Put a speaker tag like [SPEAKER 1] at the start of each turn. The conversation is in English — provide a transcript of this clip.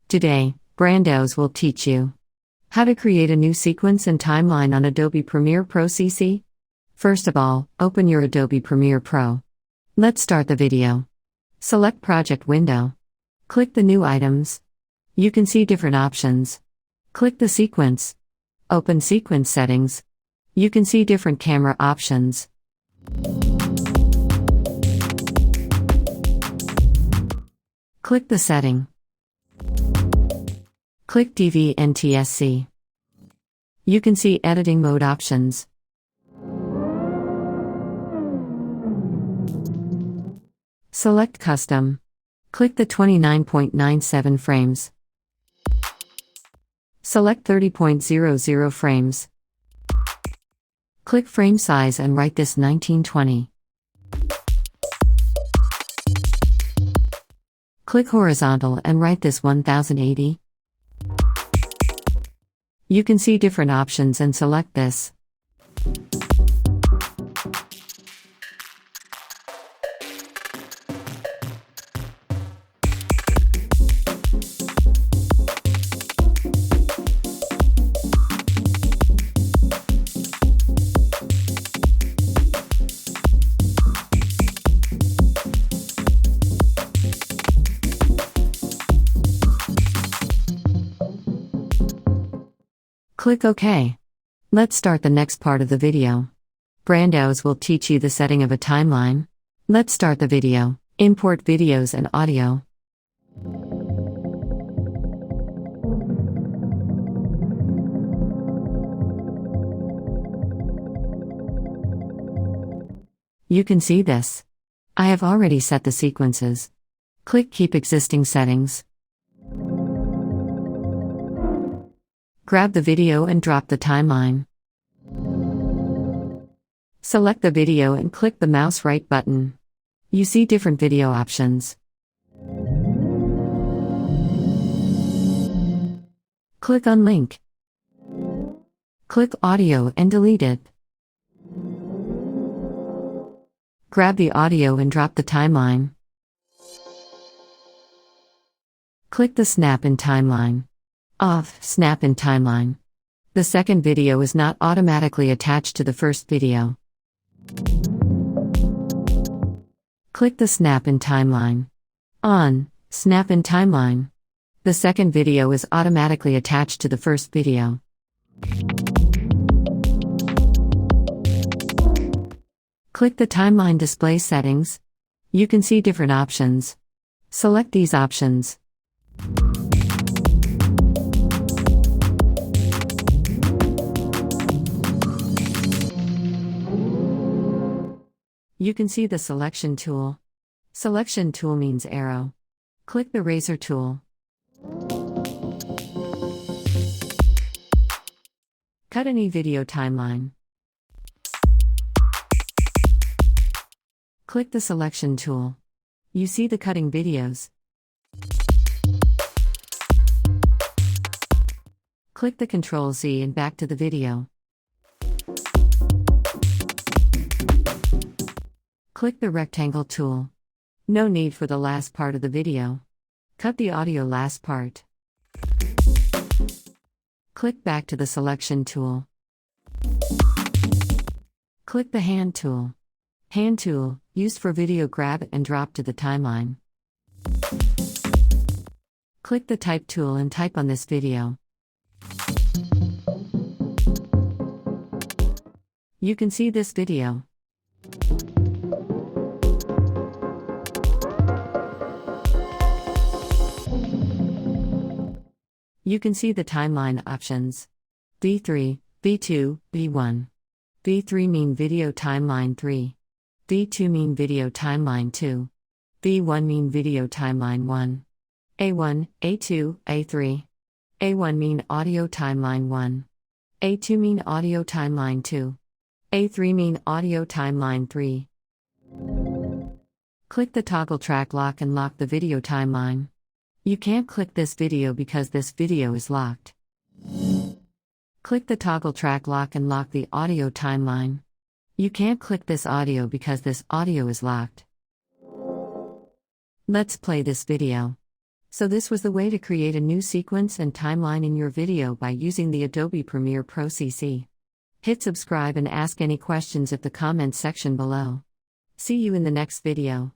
[SPEAKER 1] Today, Brandaoz will teach you how to create a new sequence and timeline on Adobe Premiere Pro CC. First of all, open your Adobe Premiere Pro. Let's start the video. Select Project window. Click the New Items. You can see different options. Click the Sequence. Open Sequence Settings. You can see different camera options. Click the setting. Click 𝗕𝗵𝗲𝗄𝗃. You can see editing mode options. Select Custom. Click the 29.97 frames. Select 30.00 frames. Click Frame Size and write this 1920. Click Horizontal and write this 1080. You can see different options and select this. Click OK. Let's start the next part of the video. Brandaoz will teach you the setting of a timeline. Let's start the video. Import videos and audio. You can see this. I have already set the sequences. Click Keep Existing Settings. Grab the video and drop the timeline. Select the video and click the mouse right button. You see different video options. Click on Link. Click Audio and delete it. Grab the audio and drop the timeline. Click the Snap in Timeline. Off, Snap in Timeline. The second video is not automatically attached to the first video. Click the Snap in Timeline. On, Snap in Timeline. The second video is automatically attached to the first video. Click the Timeline Display Settings. You can see different options. Select these options. You can see the Selection tool. Selection tool means arrow. Click the Razor tool. Cut any video timeline. Click the Selection tool. You see the cutting videos. Click the Ctrl-Z and back to the video. Click the Rectangle tool. No need for the last part of the video. Cut the audio last part. Click back to the Selection tool. Click the Hand tool. Hand tool, used for video grab and drop to the timeline. Click the Type tool and type on this video. You can see this video. You can see the timeline options. V3, V2, V1. V3 mean video timeline 3. V2 mean video timeline 2. V1 mean video timeline 1. A1, A2, A3. A1 mean audio timeline 1. A2 mean audio timeline 2. A3 mean audio timeline 3. Click the toggle track lock and lock the video timeline. You can't click this video because this video is locked. Click the toggle track lock and lock the audio timeline. You can't click this audio because this audio is locked. Let's play this video. So this was the way to create a new sequence and timeline in your video by using the Adobe Premiere Pro CC. Hit subscribe and ask any questions in the comments section below. See you in the next video.